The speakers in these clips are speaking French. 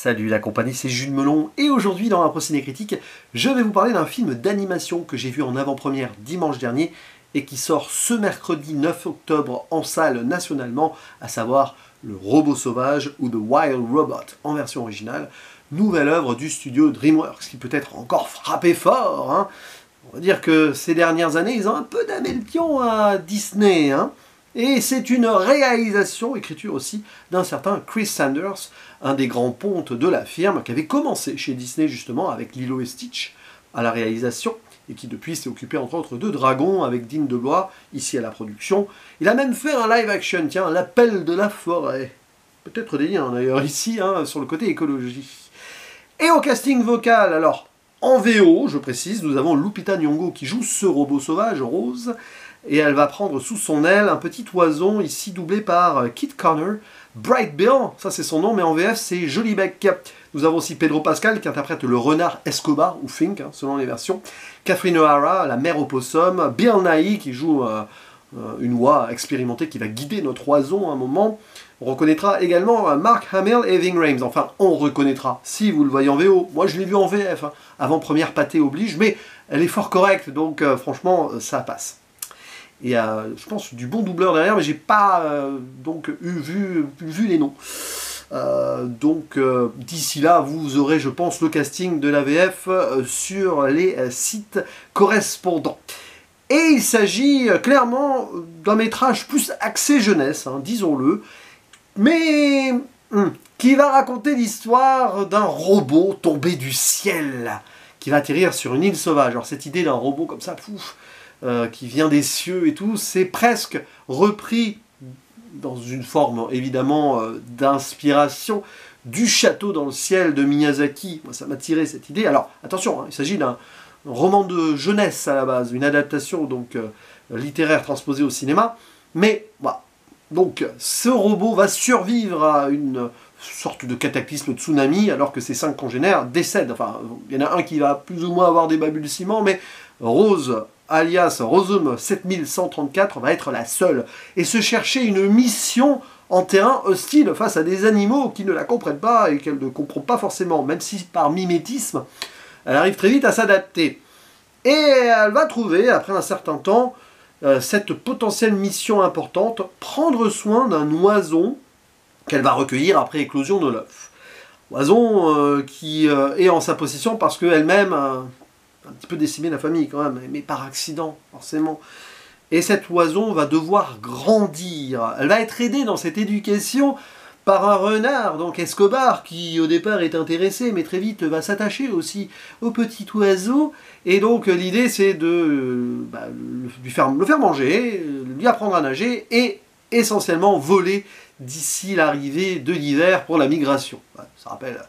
Salut la compagnie, c'est Jules Melon et aujourd'hui dans la Ciné Critique, je vais vous parler d'un film d'animation que j'ai vu en avant-première dimanche dernier et qui sort ce mercredi 9 octobre en salle nationalement, à savoir Le Robot Sauvage ou The Wild Robot en version originale, nouvelle œuvre du studio DreamWorks qui peut être encore frappé fort. Hein. On va dire que ces dernières années, ils ont un peu d'amené le pion à Disney. Hein. Et c'est une réalisation, écriture aussi, d'un certain Chris Sanders, un des grands pontes de la firme, qui avait commencé chez Disney justement avec Lilo et Stitch à la réalisation, et qui depuis s'est occupé entre autres de Dragon avec Dean DeBlois, ici à la production. Il a même fait un live action, tiens, L'Appel de la Forêt. Peut-être des liens d'ailleurs ici, hein, sur le côté écologie. Et au casting vocal, alors, en VO, je précise, nous avons Lupita Nyong'o qui joue ce robot sauvage, Rose, et elle va prendre sous son aile un petit oiseau, ici doublé par Kit Connor. Bright Bill, ça c'est son nom, mais en VF c'est Joli Bec. Nous avons aussi Pedro Pascal qui interprète le renard Escobar, ou Fink, hein, selon les versions. Catherine O'Hara, la mère opossum. Bill Nighy qui joue une oie expérimentée qui va guider notre oiseau à un moment. On reconnaîtra également Mark Hamill et Ving Rhames. Enfin, on reconnaîtra, si vous le voyez en VO. Moi je l'ai vu en VF, hein, avant-première pâté oblige, mais elle est fort correcte, donc franchement, ça passe. Et je pense du bon doubleur derrière, mais j'ai pas donc vu les noms. D'ici là, vous aurez, je pense, le casting de la VF sur les sites correspondants. Et il s'agit clairement d'un métrage plus axé jeunesse, hein, disons-le, mais qui va raconter l'histoire d'un robot tombé du ciel, qui va atterrir sur une île sauvage. Alors cette idée d'un robot comme ça, pouf, qui vient des cieux et tout, c'est presque repris dans une forme évidemment d'inspiration du château dans le ciel de Miyazaki. Moi ça m'a tiré cette idée. Alors attention, hein, il s'agit d'un roman de jeunesse à la base, une adaptation donc littéraire transposée au cinéma, mais voilà. Donc ce robot va survivre à une sorte de cataclysme tsunami alors que ses 5 congénères décèdent. Enfin, il y en a un qui va plus ou moins avoir des balbutiements, mais Rose, alias Rosum 7134, va être la seule, et se chercher une mission en terrain hostile face à des animaux qui ne la comprennent pas et qu'elle ne comprend pas forcément, même si par mimétisme, elle arrive très vite à s'adapter. Et elle va trouver, après un certain temps, cette potentielle mission importante, prendre soin d'un oiseau qu'elle va recueillir après éclosion de l'œuf. Oiseau qui est en sa possession parce qu'elle-même un petit peu décimé la famille quand même, mais par accident, forcément. Et cet oiseau va devoir grandir. Elle va être aidée dans cette éducation par un renard, donc Escobar, qui au départ est intéressé, mais très vite va s'attacher aussi au petit oiseau. Et donc l'idée c'est de le faire manger, lui apprendre à nager, et essentiellement voler d'ici l'arrivée de l'hiver pour la migration. Ça rappelle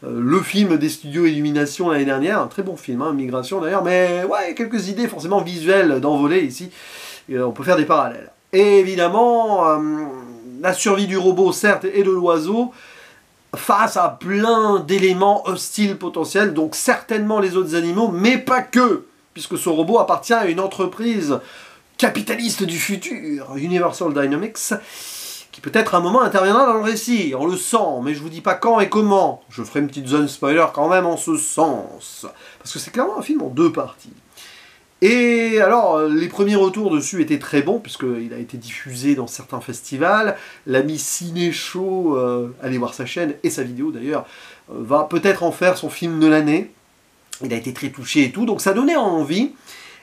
le film des studios Illumination l'année dernière, un très bon film, hein, Migration d'ailleurs, mais ouais, quelques idées forcément visuelles d'envoler ici, on peut faire des parallèles. Et évidemment, la survie du robot certes et de l'oiseau, face à plein d'éléments hostiles potentiels, donc certainement les autres animaux, mais pas que, puisque ce robot appartient à une entreprise capitaliste du futur, Universal Dynamics, qui peut-être à un moment interviendra dans le récit, on le sent, mais je vous dis pas quand et comment. Je ferai une petite zone spoiler quand même en ce sens, parce que c'est clairement un film en 2 parties. Et alors, les premiers retours dessus étaient très bons, puisqu'il a été diffusé dans certains festivals. L'ami Ciné Show, allez voir sa chaîne, et sa vidéo d'ailleurs, va peut-être en faire son film de l'année. Il a été très touché et tout, donc ça donnait envie.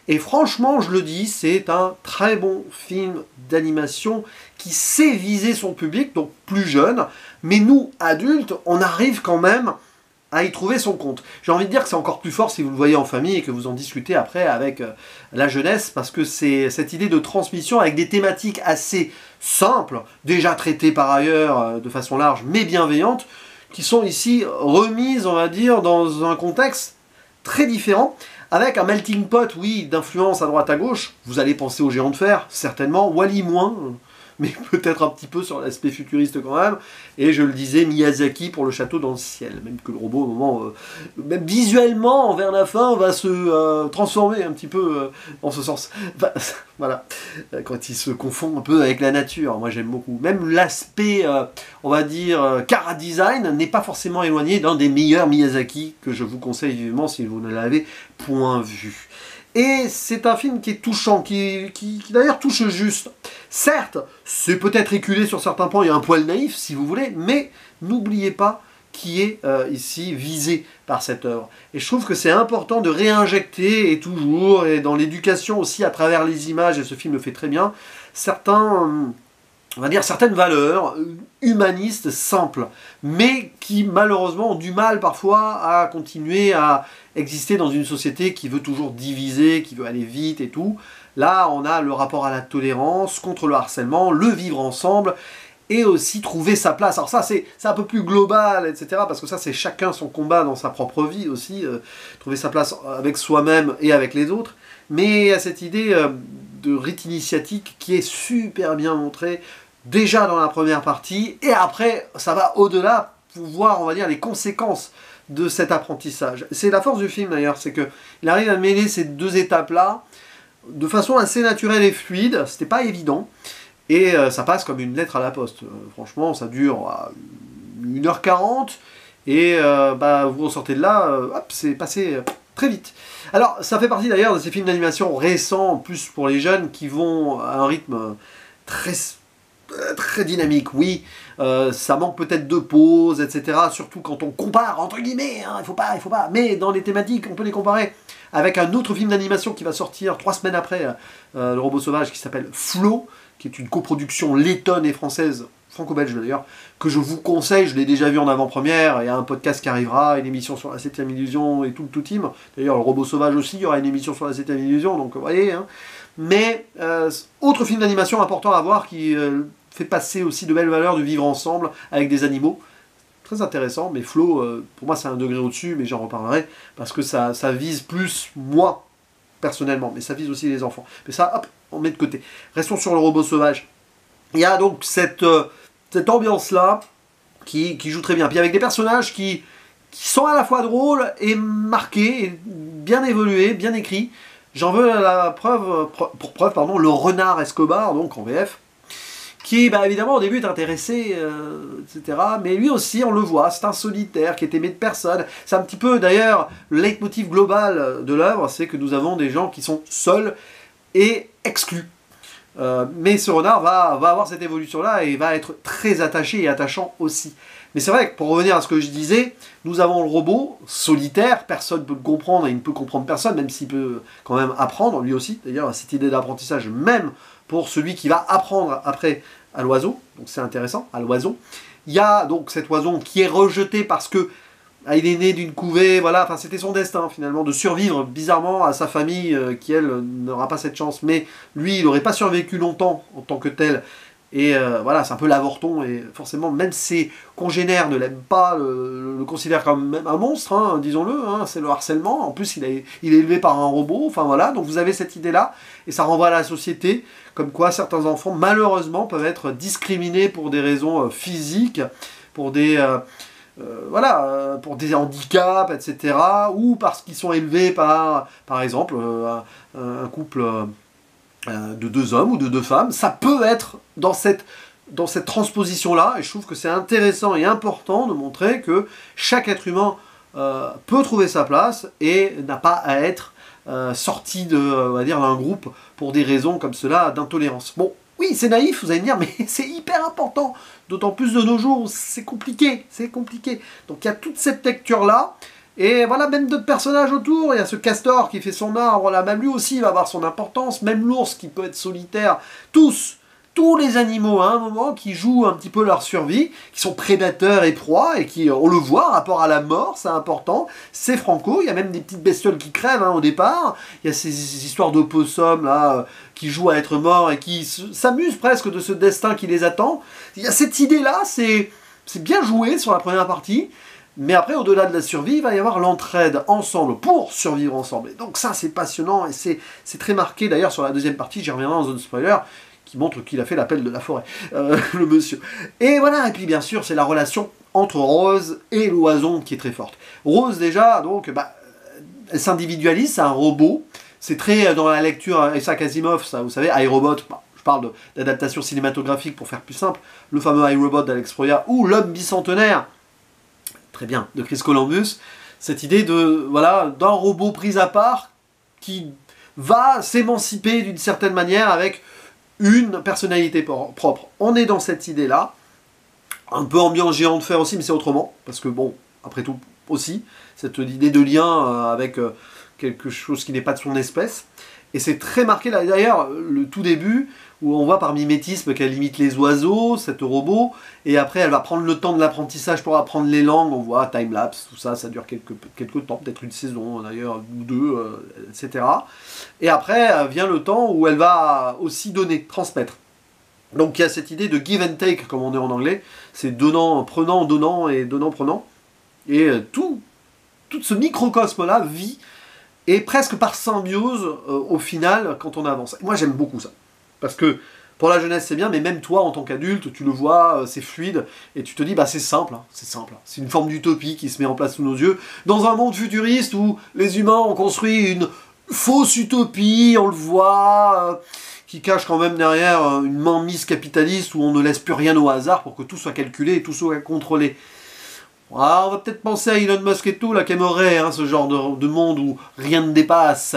Et franchement, je le dis, c'est un très bon film d'animation qui sait viser son public, donc plus jeune. Mais nous, adultes, on arrive quand même à y trouver son compte. J'ai envie de dire que c'est encore plus fort si vous le voyez en famille et que vous en discutez après avec la jeunesse, parce que c'est cette idée de transmission avec des thématiques assez simples, déjà traitées par ailleurs de façon large, mais bienveillantes, qui sont ici remises, on va dire, dans un contexte très différent, avec un melting pot, oui, d'influence à droite à gauche. Vous allez penser aux Géants de Fer, certainement. Wall-E moins, mais peut-être un petit peu sur l'aspect futuriste quand même. Et je le disais, Miyazaki pour le château dans le ciel, même que le robot au moment, même visuellement, vers la fin, va se transformer un petit peu en ce sens. Enfin, voilà, quand il se confond un peu avec la nature, moi j'aime beaucoup. Même l'aspect, on va dire, cara design n'est pas forcément éloigné d'un des meilleurs Miyazaki que je vous conseille vivement si vous ne l'avez point vu. Et c'est un film qui est touchant, qui d'ailleurs touche juste. Certes, c'est peut-être éculé sur certains points, il y a un poil naïf si vous voulez, mais n'oubliez pas qui est ici visé par cette œuvre. Et je trouve que c'est important de réinjecter, et toujours, et dans l'éducation aussi à travers les images, et ce film le fait très bien, certains... on va dire certaines valeurs humanistes simples, mais qui malheureusement ont du mal parfois à continuer à exister dans une société qui veut toujours diviser, qui veut aller vite et tout. Là, on a le rapport à la tolérance, contre le harcèlement, le vivre ensemble, et aussi trouver sa place. Alors ça, c'est un peu plus global, etc., parce que ça, c'est chacun son combat dans sa propre vie aussi, trouver sa place avec soi-même et avec les autres. Mais il y a cette idée de rite initiatique qui est super bien montrée, déjà dans la première partie, et après, ça va au-delà pour voir, on va dire, les conséquences de cet apprentissage. C'est la force du film, d'ailleurs, c'est qu'il arrive à mêler ces deux étapes-là de façon assez naturelle et fluide, c'était pas évident, et ça passe comme une lettre à la poste. Franchement, ça dure 1h40, et vous ressortez de là, hop, c'est passé très vite. Alors, ça fait partie d'ailleurs de ces films d'animation récents, plus pour les jeunes, qui vont à un rythme très dynamique, oui, ça manque peut-être de pause, etc. Surtout quand on compare, entre guillemets, hein, il faut pas, mais dans les thématiques, on peut les comparer avec un autre film d'animation qui va sortir 3 semaines après, Le Robot Sauvage, qui s'appelle Flow, qui est une coproduction lettonne et française, franco-belge d'ailleurs, que je vous conseille, je l'ai déjà vu en avant-première, il y a un podcast qui arrivera, une émission sur la 7ème illusion et tout le team, d'ailleurs Le Robot Sauvage aussi, il y aura une émission sur la 7ème illusion, donc vous voyez, hein. Mais autre film d'animation important à voir qui fait passer aussi de belles valeurs de vivre ensemble avec des animaux. Très intéressant, mais Flo, pour moi c'est un degré au-dessus, mais j'en reparlerai, parce que ça vise plus moi, personnellement, mais ça vise aussi les enfants. Mais ça, hop, on met de côté. Restons sur Le Robot Sauvage. Il y a donc cette ambiance-là qui joue très bien. Puis avec des personnages qui sont à la fois drôles et marqués, et bien évolués, bien écrits. J'en veux la preuve, pour preuve, pardon, le renard Escobar, donc en VF, qui évidemment au début est intéressé, etc. Mais lui aussi, on le voit, c'est un solitaire qui est aimé de personne. C'est un petit peu d'ailleurs le leitmotiv global de l'œuvre, c'est que nous avons des gens qui sont seuls et exclus. Mais ce renard va avoir cette évolution-là et va être très attaché et attachant aussi. Mais c'est vrai que pour revenir à ce que je disais, nous avons le robot solitaire, personne ne peut le comprendre et il ne peut comprendre personne, même s'il peut quand même apprendre, lui aussi. D'ailleurs, cette idée d'apprentissage, même pour celui qui va apprendre après à l'oiseau, donc c'est intéressant, à l'oiseau. Il y a donc cet oiseau qui est rejeté parce que il est né d'une couvée, voilà, enfin c'était son destin finalement de survivre bizarrement à sa famille qui elle n'aura pas cette chance, mais lui il n'aurait pas survécu longtemps en tant que tel, et voilà, c'est un peu l'avorton, et forcément même ses congénères ne l'aiment pas, le considèrent comme même un monstre, hein, disons-le, hein, c'est le harcèlement, en plus il est élevé par un robot, enfin voilà, donc vous avez cette idée-là, et ça renvoie à la société, comme quoi certains enfants malheureusement peuvent être discriminés pour des raisons physiques, pour des... pour des handicaps, etc., ou parce qu'ils sont élevés par exemple, un couple de 2 hommes ou de 2 femmes. Ça peut être dans cette transposition-là, et je trouve que c'est intéressant et important de montrer que chaque être humain peut trouver sa place et n'a pas à être sorti on va dire, d'un groupe pour des raisons comme cela d'intolérance. Bon, oui, c'est naïf, vous allez me dire, mais c'est hyper important. D'autant plus de nos jours où c'est compliqué, c'est compliqué. Donc il y a toute cette lecture-là, et voilà, même d'autres personnages autour. Il y a ce castor qui fait son arbre, là, même lui aussi va avoir son importance, même l'ours qui peut être solitaire. Tous les animaux à un moment qui jouent un petit peu leur survie, qui sont prédateurs et proies, et qui, on le voit, rapport à la mort, c'est important, c'est franco, il y a même des petites bestioles qui crèvent au départ, il y a ces histoires d'opossums là, qui jouent à être morts et qui s'amusent presque de ce destin qui les attend. Il y a cette idée-là, c'est bien joué sur la première partie, mais après, au-delà de la survie, il va y avoir l'entraide ensemble pour survivre ensemble. Et donc ça, c'est passionnant, et c'est très marqué, d'ailleurs, sur la deuxième partie, j'y reviendrai en zone spoiler, qui montre qu'il a fait l'appel de la forêt, le monsieur. Et voilà, et puis bien sûr, c'est la relation entre Rose et l'oison qui est très forte. Rose, déjà, donc, elle s'individualise, c'est un robot. C'est très dans la lecture Isaac Asimov, ça, vous savez, iRobot, je parle d'adaptation cinématographique pour faire plus simple, le fameux iRobot d'Alex Proyas, ou L'homme bicentenaire, très bien, de Chris Columbus, cette idée de, voilà, d'un robot pris à part qui va s'émanciper d'une certaine manière avec une personnalité propre. On est dans cette idée-là, un peu ambiance géant de fer aussi, mais c'est autrement, parce que bon, après tout, aussi, cette idée de lien avec quelque chose qui n'est pas de son espèce, et c'est très marqué, là, d'ailleurs, le tout début, où on voit par mimétisme qu'elle imite les oiseaux, cette robot, et après elle va prendre le temps de l'apprentissage pour apprendre les langues, on voit time-lapse, tout ça, ça dure quelques temps, peut-être une saison d'ailleurs, ou deux, etc. Et après vient le temps où elle va aussi donner, transmettre. Donc il y a cette idée de give and take, comme on dit en anglais, c'est donnant, prenant, donnant et donnant, prenant. Et tout ce microcosme-là vit, et presque par symbiose au final, quand on avance. Et moi j'aime beaucoup ça. Parce que pour la jeunesse c'est bien, mais même toi en tant qu'adulte, tu le vois, c'est fluide, et tu te dis, bah c'est simple, hein, c'est simple. C'est une forme d'utopie qui se met en place sous nos yeux, dans un monde futuriste où les humains ont construit une fausse utopie, on le voit, qui cache quand même derrière une mainmise capitaliste où on ne laisse plus rien au hasard pour que tout soit calculé et tout soit contrôlé. Alors, on va peut-être penser à Elon Musk et tout, là, qui aimerait ce genre de monde où rien ne dépasse,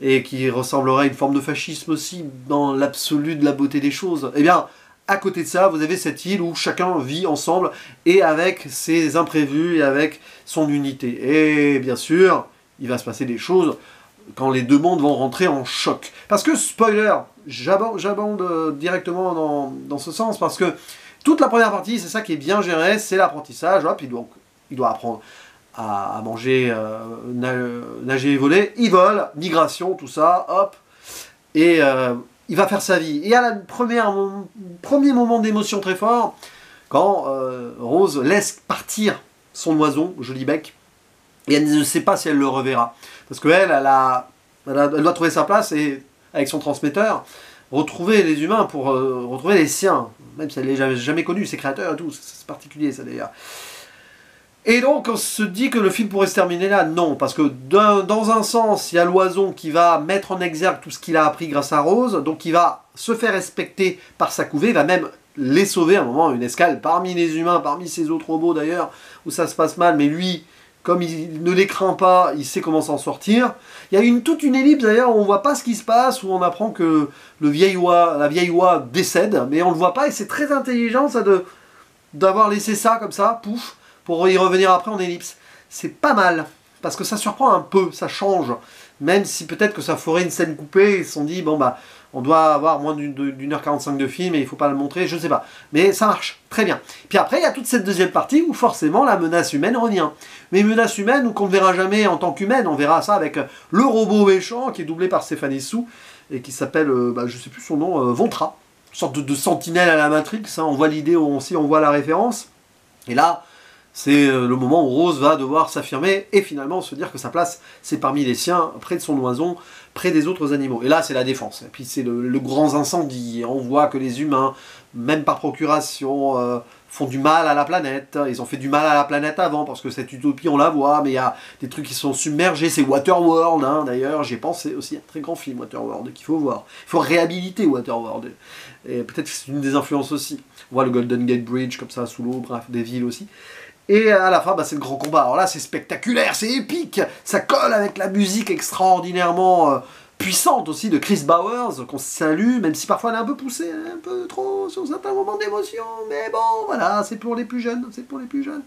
et qui ressemblerait à une forme de fascisme aussi, dans l'absolu de la beauté des choses. Eh bien, à côté de ça, vous avez cette île où chacun vit ensemble, et avec ses imprévus, et avec son unité. Et bien sûr, il va se passer des choses quand les deux mondes vont rentrer en choc. Parce que, spoiler, j'abonde directement dans ce sens, parce que toute la première partie, c'est ça qui est bien géré, c'est l'apprentissage. Hop, il doit apprendre à manger, nager et voler. Il vole, migration, tout ça, hop. Et il va faire sa vie. Et à premier moment d'émotion très fort, quand Rose laisse partir son oiseau, joli bec, et elle ne sait pas si elle le reverra. Parce qu'elle, elle doit trouver sa place, et avec son transmetteur, retrouver les humains pour retrouver les siens, même si elle n'est jamais connue, ses créateurs et tout, c'est particulier ça d'ailleurs. Et donc on se dit que le film pourrait se terminer là, non, parce que dans un sens, il y a l'oison qui va mettre en exergue tout ce qu'il a appris grâce à Rose, donc il va se faire respecter par sa couvée, il va même les sauver à un moment, une escale parmi les humains, parmi ces autres robots d'ailleurs, où ça se passe mal, mais lui, comme il ne les craint pas, il sait comment s'en sortir. Il y a toute une ellipse d'ailleurs où on ne voit pas ce qui se passe, où on apprend que la vieille oie décède, mais on ne le voit pas, et c'est très intelligent ça d'avoir laissé ça comme ça, pouf, pour y revenir après en ellipse. C'est pas mal, parce que ça surprend un peu, ça change, même si peut-être que ça ferait une scène coupée, ils se sont dit, bon bah, on doit avoir moins d'1h45 de film et il ne faut pas le montrer, je ne sais pas. Mais ça marche, très bien. Puis après, il y a toute cette deuxième partie où forcément la menace humaine revient. Mais menace humaine qu'on ne verra jamais en tant qu'humaine, on verra ça avec le robot méchant qui est doublé par Stéphanie Sou et qui s'appelle, je ne sais plus son nom, Vontra. Une sorte de sentinelle à la Matrix, hein, on voit l'idée aussi, on voit la référence. Et là, c'est le moment où Rose va devoir s'affirmer et finalement se dire que sa place, c'est parmi les siens, près de son oison, près des autres animaux. Et là, c'est la défense. Et puis c'est le grand incendie. On voit que les humains, même par procuration, font du mal à la planète. Ils ont fait du mal à la planète avant, parce que cette utopie, on la voit, mais il y a des trucs qui sont submergés. C'est Waterworld, hein, d'ailleurs. J'ai pensé aussi à un très grand film, Waterworld, qu'il faut voir. Il faut réhabiliter Waterworld. Et peut-être que c'est une des influences aussi. On voit le Golden Gate Bridge, comme ça, sous l'eau, bref, des villes aussi. Et à la fin, c'est le grand combat. Alors là, c'est spectaculaire, c'est épique. Ça colle avec la musique extraordinairement puissante aussi de Chris Bowers, qu'on salue, même si parfois elle est un peu poussée, un peu trop sur certains moments d'émotion. Mais bon, voilà, c'est pour les plus jeunes, c'est pour les plus jeunes.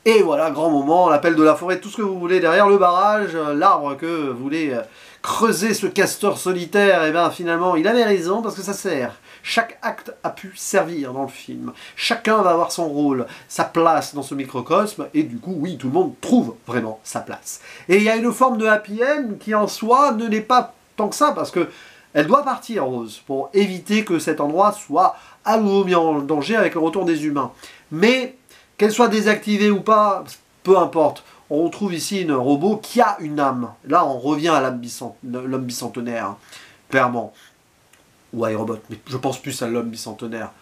Et voilà, grand moment, l'appel de la forêt, tout ce que vous voulez derrière le barrage, l'arbre que vous voulez creuser ce castor solitaire, et bien finalement, il avait raison, parce que ça sert. Chaque acte a pu servir dans le film. Chacun va avoir son rôle, sa place dans ce microcosme, et du coup, oui, tout le monde trouve vraiment sa place. Et il y a une forme de happy end qui, en soi, ne l'est pas tant que ça, parce que elle doit partir, Rose, pour éviter que cet endroit soit à nouveau mis en danger avec le retour des humains. Mais, qu'elle soit désactivée ou pas, peu importe. On retrouve ici un robot qui a une âme. Là, on revient à l'homme bicentenaire, clairement. ou iRobot, mais je pense plus à l'homme bicentenaire.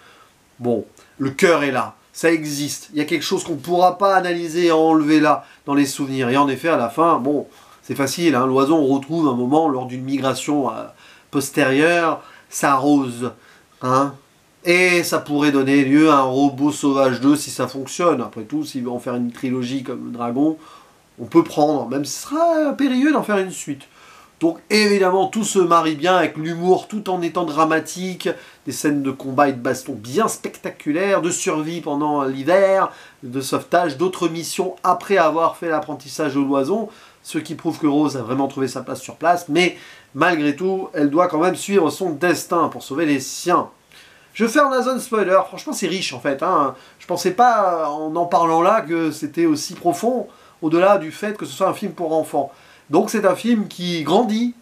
Bon, le cœur est là, ça existe. Il y a quelque chose qu'on ne pourra pas analyser et enlever là, dans les souvenirs. Et en effet, à la fin, bon, c'est facile, hein, l'oiseau, on retrouve un moment lors d'une migration postérieure, ça arrose, hein. Et ça pourrait donner lieu à un Robot Sauvage 2 si ça fonctionne. Après tout, s'il veut en faire une trilogie comme le Dragon, on peut prendre, même si ce sera périlleux d'en faire une suite. Donc évidemment, tout se marie bien avec l'humour tout en étant dramatique, des scènes de combat et de baston bien spectaculaires, de survie pendant l'hiver, de sauvetage, d'autres missions après avoir fait l'apprentissage de l'oiseau, ce qui prouve que Rose a vraiment trouvé sa place sur place, mais malgré tout, elle doit quand même suivre son destin pour sauver les siens. Je vais faire un zone spoiler, franchement c'est riche en fait, hein. Je pensais pas en parlant là que c'était aussi profond, au-delà du fait que ce soit un film pour enfants. Donc c'est un film qui grandit,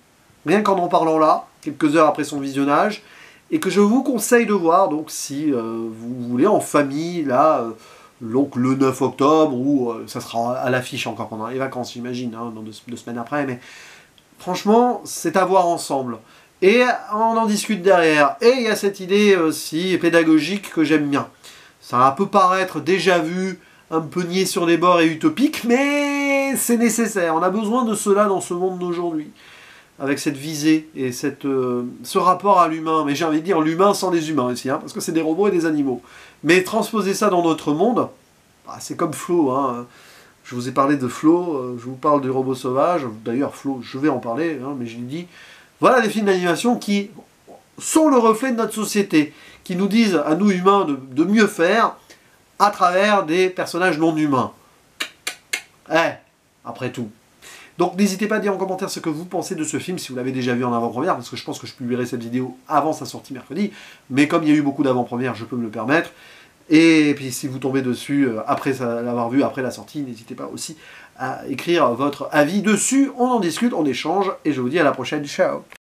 rien qu'en parlant là, quelques heures après son visionnage, et que je vous conseille de voir, donc si vous voulez en famille, là, donc le 9 octobre, ou ça sera à l'affiche encore pendant les vacances j'imagine, hein, dans deux semaines après, mais franchement c'est à voir ensemble. Et on en discute derrière, et il y a cette idée aussi pédagogique que j'aime bien. Ça peut paraître déjà vu, un peu niais sur les bords et utopique, mais c'est nécessaire. On a besoin de cela dans ce monde d'aujourd'hui. Avec cette visée et ce rapport à l'humain. Mais j'ai envie de dire l'humain sans les humains ici, hein, parce que c'est des robots et des animaux. Mais transposer ça dans notre monde, bah, c'est comme Flo. Hein. Je vous ai parlé de Flo, je vous parle du robot sauvage. D'ailleurs, Flo, je vais en parler, hein, mais je l'ai dit. Voilà des films d'animation qui sont le reflet de notre société, qui nous disent à nous humains de mieux faire, à travers des personnages non humains. Après tout. Donc n'hésitez pas à dire en commentaire ce que vous pensez de ce film, si vous l'avez déjà vu en avant-première, parce que je pense que je publierai cette vidéo avant sa sortie mercredi, mais comme il y a eu beaucoup d'avant-premières, je peux me le permettre. Et puis si vous tombez dessus après l'avoir vu, après la sortie, n'hésitez pas aussi à écrire votre avis dessus, on en discute, on échange, et je vous dis à la prochaine, ciao.